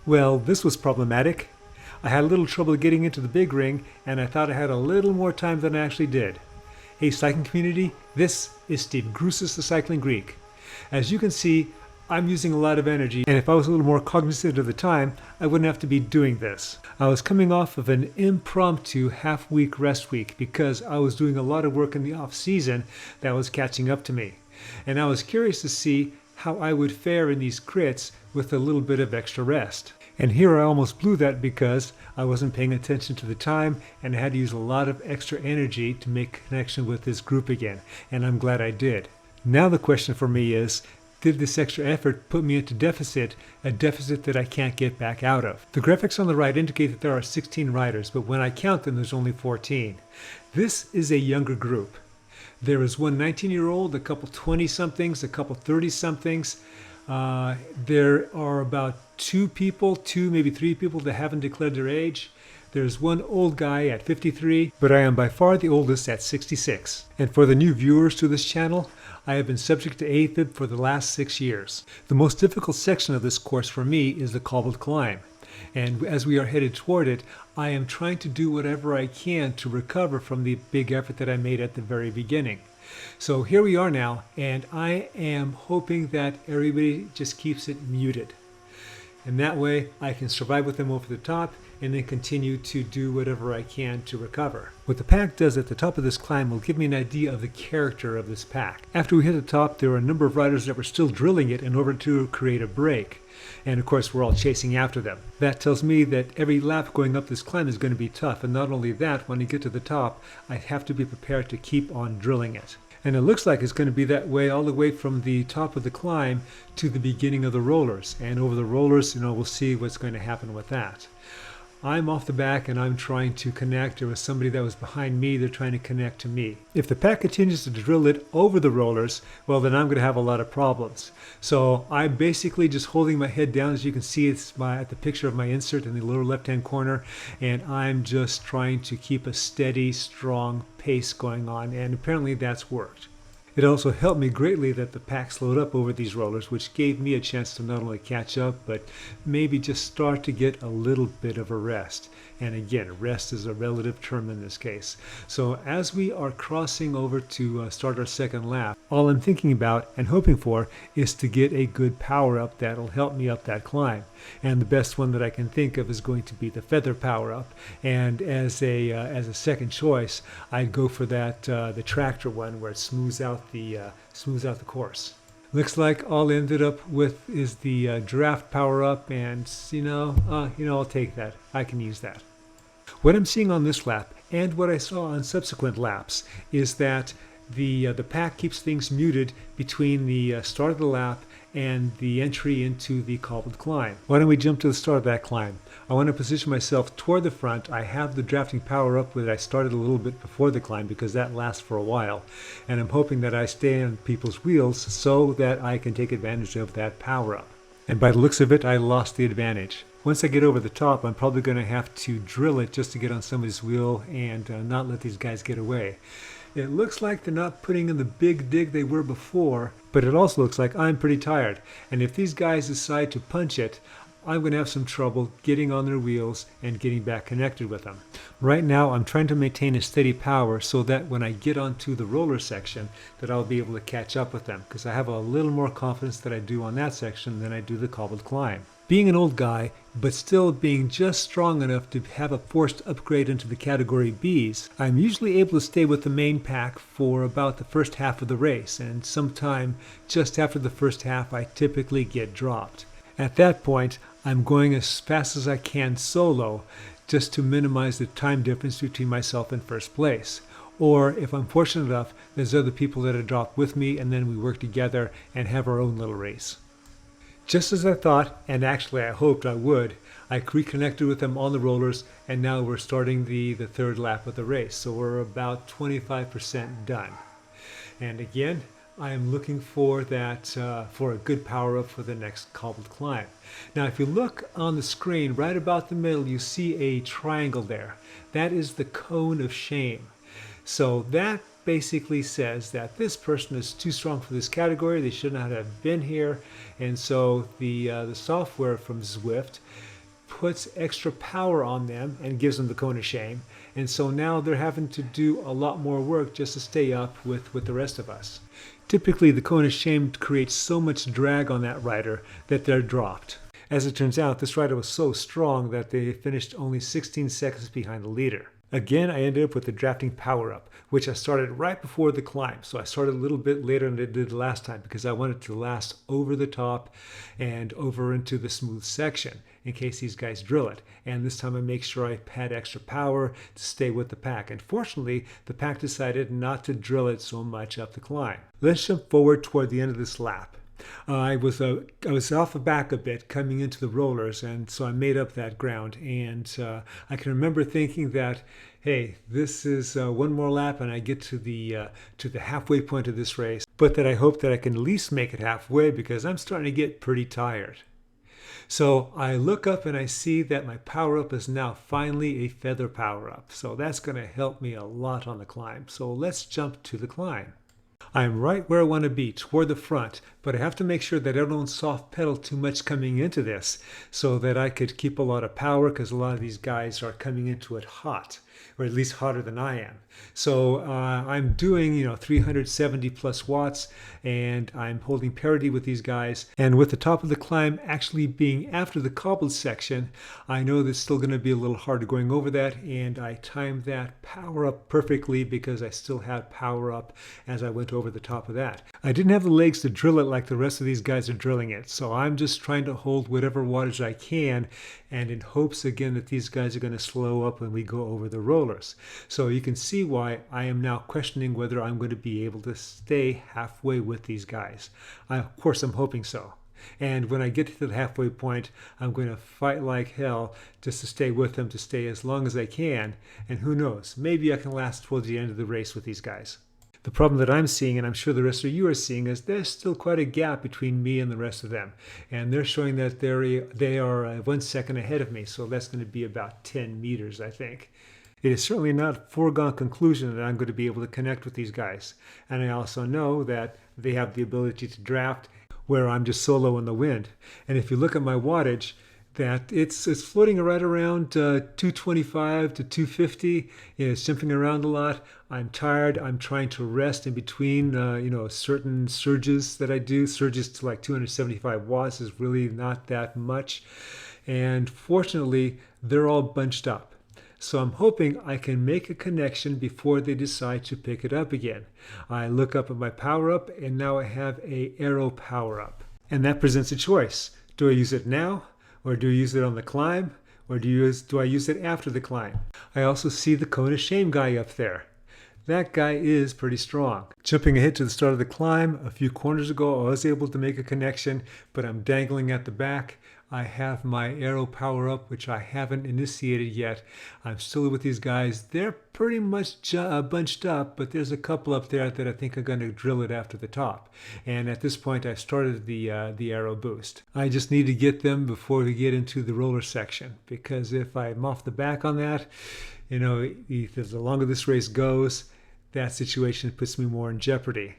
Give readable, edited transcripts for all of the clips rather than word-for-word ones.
Well, this was problematic. I had a little trouble getting into the big ring, and I thought I had a little more time than I actually did. Hey cycling community, this is Steve Grusis the Cycling Greek. As you can see, I'm using a lot of energy, and if I was a little more cognizant of the time, I wouldn't have to be doing this. I was coming off of an impromptu half-week rest week because I was doing a lot of work in the off-season that was catching up to me. And I was curious to see how I would fare in these crits with a little bit of extra rest. And here I almost blew that because I wasn't paying attention to the time and I had to use a lot of extra energy to make a connection with this group again, and I'm glad I did. Now the question for me is, did this extra effort put me into deficit, a deficit that I can't get back out of? The graphics on the right indicate that there are 16 riders, but when I count them, there's only 14. This is a younger group. There is one 19-year-old, a couple 20-somethings, a couple 30-somethings. There are about two, maybe three people that haven't declared their age. There's one old guy at 53, but I am by far the oldest at 66. And for the new viewers to this channel, I have been subject to AFib for the last 6 years. The most difficult section of this course for me is the cobbled climb. And as we are headed toward it, I am trying to do whatever I can to recover from the big effort that I made at the very beginning. So here we are now, and I am hoping that everybody just keeps it muted. And that way I can survive with them over the top and then continue to do whatever I can to recover. What the pack does at the top of this climb will give me an idea of the character of this pack. After we hit the top, there were a number of riders that were still drilling it in order to create a break. And of course, we're all chasing after them. That tells me that every lap going up this climb is going to be tough. And not only that, when you get to the top, I have to be prepared to keep on drilling it. And it looks like it's going to be that way all the way from the top of the climb to the beginning of the rollers. And over the rollers, we'll see what's going to happen with that. I'm off the back and I'm trying to connect. There was somebody that was behind me. They're trying to connect to me. If the pack continues to drill it over the rollers, well, then I'm going to have a lot of problems. So I'm basically just holding my head down. As you can see, it's at the picture of my insert in the lower left-hand corner. And I'm just trying to keep a steady, strong pace going on. And apparently that's worked. It also helped me greatly that the pack slowed up over these rollers, which gave me a chance to not only catch up, but maybe just start to get a little bit of a rest. And again, rest is a relative term in this case. So as we are crossing over to start our second lap, all I'm thinking about and hoping for is to get a good power up that'll help me up that climb. And the best one that I can think of is going to be the feather power up. And as a second choice, I'd go for that the tractor one where it smooths out the course. Looks like all I ended up with is the draft power up, and I'll take that. I can use that. What I'm seeing on this lap and what I saw on subsequent laps is that the pack keeps things muted between the start of the lap and the entry into the cobbled climb. Why don't we jump to the start of that climb? I want to position myself toward the front. I have the drafting power up that I started a little bit before the climb because that lasts for a while. And I'm hoping that I stay on people's wheels so that I can take advantage of that power up. And by the looks of it, I lost the advantage. Once I get over the top, I'm probably going to have to drill it just to get on somebody's wheel and not let these guys get away. It looks like they're not putting in the big dig they were before, but it also looks like I'm pretty tired. And if these guys decide to punch it, I'm going to have some trouble getting on their wheels and getting back connected with them. Right now, I'm trying to maintain a steady power so that when I get onto the roller section, that I'll be able to catch up with them, because I have a little more confidence that I do on that section than I do the cobbled climb. Being an old guy, but still being just strong enough to have a forced upgrade into the category Bs, I'm usually able to stay with the main pack for about the first half of the race, and sometime just after the first half I typically get dropped. At that point, I'm going as fast as I can solo, just to minimize the time difference between myself and first place. Or if I'm fortunate enough, there's other people that are dropped with me, and then we work together and have our own little race. Just as I thought, and actually I hoped I would, I reconnected with them on the rollers, and now we're starting the third lap of the race. So we're about 25% done. And again, I am looking for that for a good power up for the next cobbled climb. Now, if you look on the screen right about the middle, you see a triangle there. That is the cone of shame. So that basically says that this person is too strong for this category. They should not have been here. And so the software from Zwift puts extra power on them and gives them the cone of shame. And so now they're having to do a lot more work just to stay up with the rest of us. Typically, the cone of shame creates so much drag on that rider that they're dropped. As it turns out, this rider was so strong that they finished only 16 seconds behind the leader. Again, I ended up with the drafting power-up, which I started right before the climb. So I started a little bit later than I did the last time because I wanted to last over the top and over into the smooth section in case these guys drill it. And this time I make sure I had extra power to stay with the pack. And fortunately, the pack decided not to drill it so much up the climb. Let's jump forward toward the end of this lap. I was off the back a bit coming into the rollers, and so I made up that ground. And I can remember thinking that, hey, this is one more lap, and I get to the halfway point of this race. But that I hope that I can at least make it halfway because I'm starting to get pretty tired. So I look up and I see that my power up is now finally a feather power up. So that's going to help me a lot on the climb. So let's jump to the climb. I'm right where I want to be, toward the front, but I have to make sure that I don't soft pedal too much coming into this so that I could keep a lot of power because a lot of these guys are coming into it hot, or at least hotter than I am. So I'm doing 370 plus watts, and I'm holding parity with these guys. And with the top of the climb actually being after the cobbled section, I know there's still going to be a little harder going over that, and I timed that power up perfectly because I still had power up as I went over the top of that. I didn't have the legs to drill it like the rest of these guys are drilling it, so I'm just trying to hold whatever wattage I can, and in hopes again that these guys are going to slow up when we go over the rollers. So you can see why I am now questioning whether I'm going to be able to stay halfway with these guys. Of course, I'm hoping so. And when I get to the halfway point, I'm going to fight like hell just to stay with them, to stay as long as I can. And who knows, maybe I can last towards the end of the race with these guys. The problem that I'm seeing, and I'm sure the rest of you are seeing, is there's still quite a gap between me and the rest of them. And they're showing that they are 1 second ahead of me, so that's going to be about 10 meters, I think. It is certainly not a foregone conclusion that I'm going to be able to connect with these guys. And I also know that they have the ability to draft where I'm just solo in the wind. And if you look at my wattage, that it's floating right around 225 to 250. It's jumping around a lot. I'm tired. I'm trying to rest in between, certain surges that I do. Surges to like 275 watts is really not that much. And fortunately, they're all bunched up. So I'm hoping I can make a connection before they decide to pick it up again. I look up at my power up, and now I have a arrow power up. And that presents a choice. Do I use it now? Or do I use it on the climb? Or do I use it after the climb? I also see the cone of shame guy up there. That guy is pretty strong. Jumping ahead to the start of the climb, a few corners ago I was able to make a connection, but I'm dangling at the back. I have my arrow power up, which I haven't initiated yet. I'm still with these guys. They're pretty much bunched up, but there's a couple up there that I think are going to drill it after the top. And at this point, I've started the arrow boost. I just need to get them before we get into the roller section, because if I'm off the back on that, the longer this race goes, that situation puts me more in jeopardy.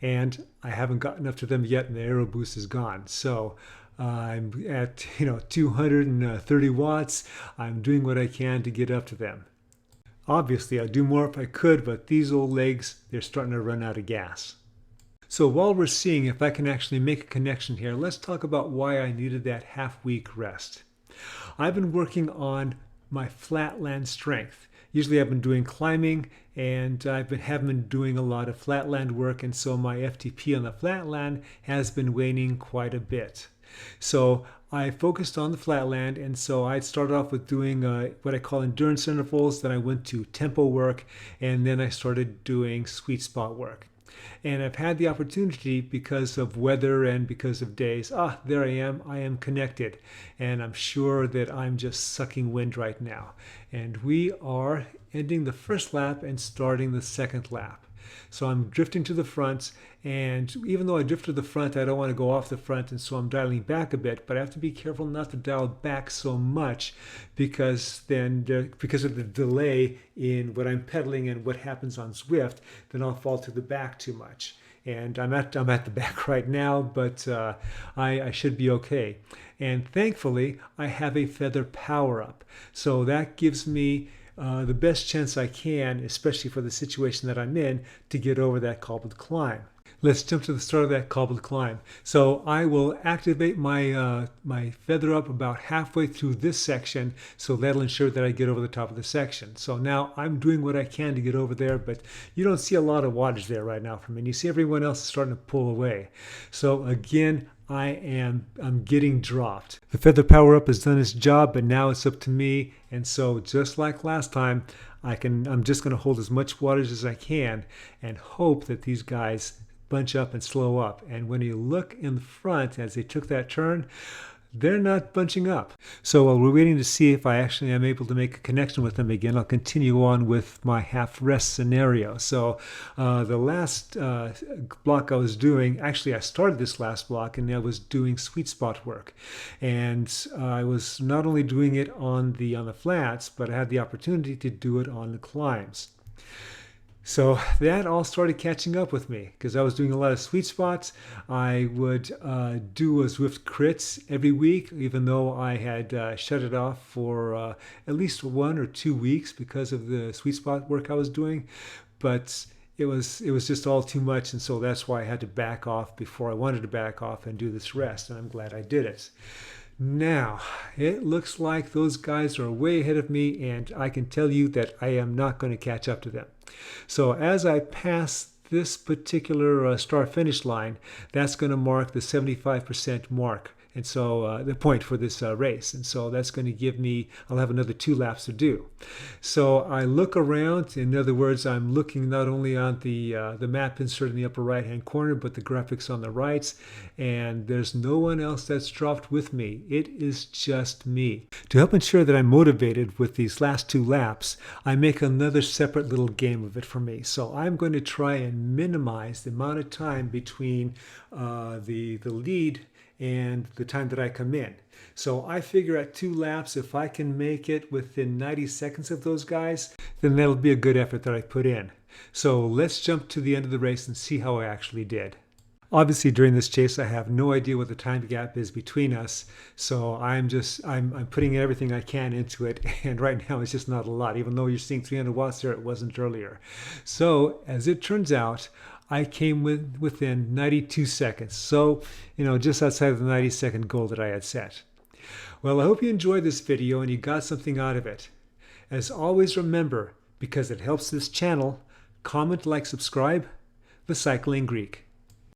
And I haven't gotten up to them yet, and the arrow boost is gone. So I'm at 230 watts. I'm doing what I can to get up to them. Obviously, I'd do more if I could, but these old legs, they're starting to run out of gas. So while we're seeing if I can actually make a connection here, let's talk about why I needed that half-week rest. I've been working on my flatland strength. Usually I've been doing climbing, and haven't been doing a lot of flatland work, and so my FTP on the flatland has been waning quite a bit. So I focused on the flatland, and so I started off with doing what I call endurance intervals, then I went to tempo work, and then I started doing sweet spot work. And I've had the opportunity because of weather and because of days. There I am connected. And I'm sure that I'm just sucking wind right now. And we are ending the first lap and starting the second lap. So I'm drifting to the front, and even though I drift to the front, I don't want to go off the front, and so I'm dialing back a bit, but I have to be careful not to dial back so much because of the delay in what I'm pedaling and what happens on Zwift, then I'll fall to the back too much. and I'm at the back right now, but I should be okay. And thankfully, I have a feather power up, so that gives me the best chance I can, especially for the situation that I'm in, to get over that cobbled climb. Let's jump to the start of that cobbled climb. So I will activate my my feather up about halfway through this section, so that'll ensure that I get over the top of the section. So now I'm doing what I can to get over there, but you don't see a lot of wattage there right now from me. And you see everyone else is starting to pull away. So again, I'm getting dropped. The feather power up has done its job, but now it's up to me. And so just like last time, I'm just going to hold as much wattage as I can and hope that these guys bunch up and slow up. And when you look in the front as they took that turn, they're not bunching up. So while we're waiting to see if I actually am able to make a connection with them again, I'll continue on with my half rest scenario. So the last block I was doing, actually I started this last block and I was doing sweet spot work. And I was not only doing it on the flats, but I had the opportunity to do it on the climbs. So that all started catching up with me because I was doing a lot of sweet spots. I would do a Zwift crits every week, even though I had shut it off for at least 1 or 2 weeks because of the sweet spot work I was doing. But it was just all too much, and so that's why I had to back off before I wanted to back off and do this rest, and I'm glad I did it. Now, it looks like those guys are way ahead of me, and I can tell you that I am not going to catch up to them. So as I pass this particular start finish line, that's going to mark the 75% mark. And so the point for this race. And so that's going to give me, I'll have another 2 laps to do. So I look around. In other words, I'm looking not only on the map insert in the upper right hand corner, but the graphics on the right. And there's no one else that's dropped with me. It is just me. To help ensure that I'm motivated with these last 2 laps, I make another separate little game of it for me. So I'm going to try and minimize the amount of time between the lead and the time that I come in. So I figure at 2 laps, if I can make it within 90 seconds of those guys, then that'll be a good effort that I put in. So let's jump to the end of the race and see how I actually did. Obviously, during this chase, I have no idea what the time gap is between us. So I'm putting everything I can into it. And right now, it's just not a lot. Even though you're seeing 300 watts there, it wasn't earlier. So as it turns out, I came within 92 seconds. So, just outside of the 90-second goal that I had set. Well, I hope you enjoyed this video and you got something out of it. As always, remember, because it helps this channel, comment, like, subscribe, The Cycling Greek.